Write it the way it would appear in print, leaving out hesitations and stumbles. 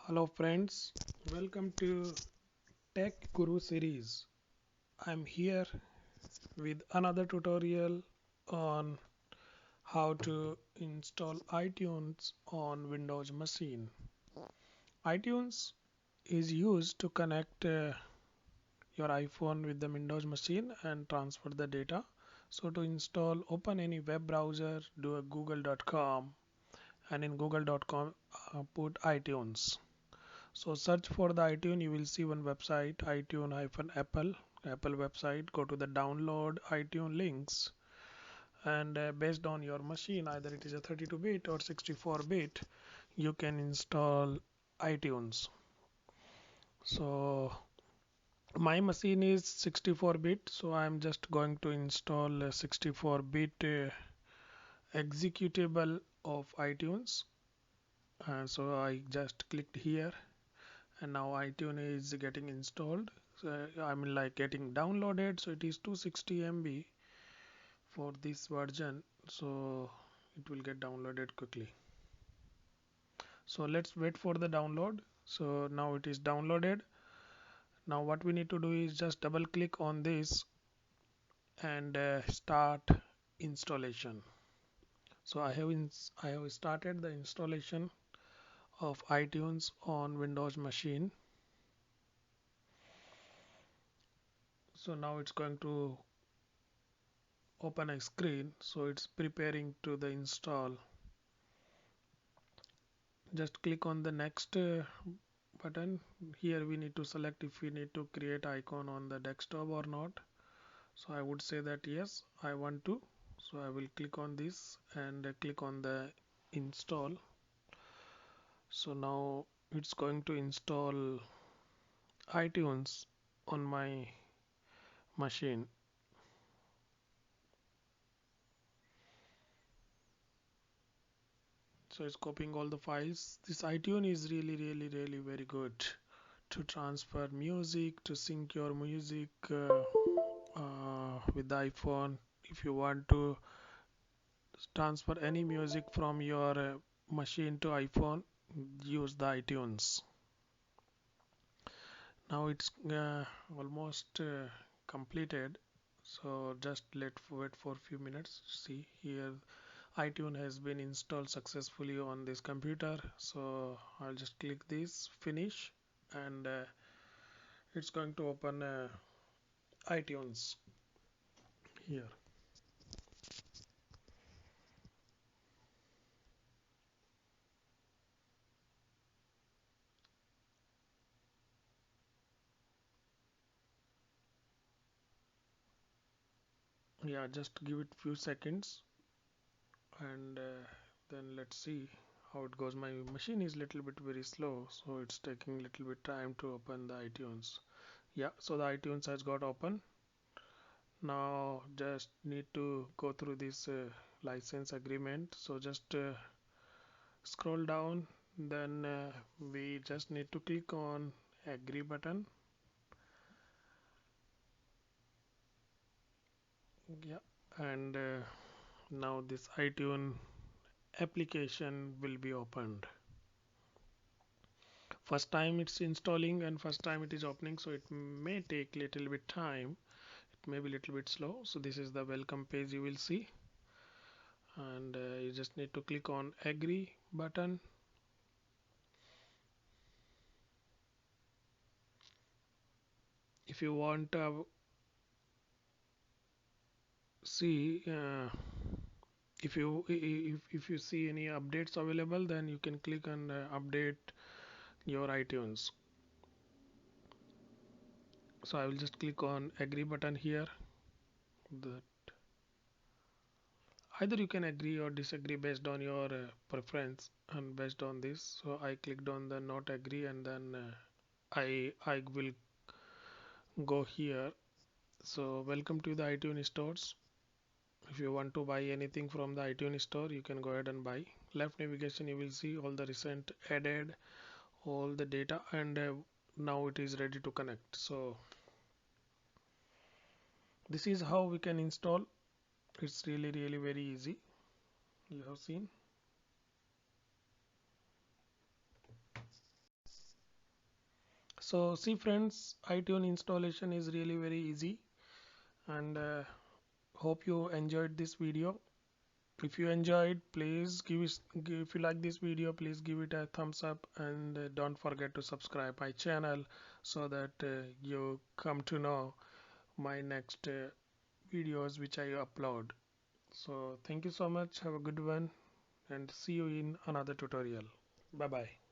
Hello friends, welcome to Tech Guru series. I'm here with another tutorial on how to install iTunes on Windows machine. iTunes is used to connect your iPhone with the Windows machine and transfer the data. So to install, open any web browser, do a google.com and in google.com put iTunes. So search for the iTunes, you will see one website, iTunes-Apple, Apple website. Go to the download iTunes links, and based on your machine, either it is a 32-bit or 64-bit, you can install iTunes. So my machine is 64-bit, so I'm just going to install a 64-bit executable of iTunes. So I just clicked here and now iTunes is getting installed. So I mean like getting downloaded, so it is 260 MB for this version, so it will get downloaded quickly. So let's wait for the download. So now it is downloaded. Now what we need to do is just double click on this and start installation. So I have started the installation of iTunes on Windows machine. So now it's going to open a screen, so it's preparing to the install. Just click on the next button. Here we need to select if we need to create icon on the desktop or not. So I would say that yes, I want to. So I will click on this and click on the install. So now it's going to install iTunes on my machine. So it's copying all the files. This iTunes is really very good to transfer music, to sync your music with the iPhone. If you want to transfer any music from your machine to iPhone, use the iTunes. Now it's almost completed, so just wait for a few minutes. See here, iTunes has been installed successfully on this computer, so I'll just click this finish, and it's going to open iTunes here. Yeah, just give it few seconds, and then let's see how it goes. My machine is little bit very slow, so it's taking little bit time to open the iTunes. Yeah, so the iTunes has got open. Now just need to go through this license agreement. So just scroll down, then we just need to click on agree button. Yeah, and now this iTunes application will be opened. First time it's installing and first time it is opening, so it may take little bit time, it may be little bit slow. So this is the welcome page you will see, and you just need to click on agree button. If you want to see if you see any updates available, then you can click on update your iTunes. So I will just click on agree button here. That either you can agree or disagree based on your preference, and based on this, so I clicked on the not agree, and then I will go here. So welcome to the iTunes stores. If you want to buy anything from the iTunes store, you can go ahead and buy. Left navigation, you will see all the recent added, all the data, and now it is ready to connect. So this is how we can install. It's really very easy. You have seen. So see friends, iTunes installation is really very easy, and hope you enjoyed this video. If you enjoyed, please if you like this video, please give it a thumbs up, and don't forget to subscribe my channel so that you come to know my next videos which I upload. So thank you so much, have a good one, and see you in another tutorial. Bye bye.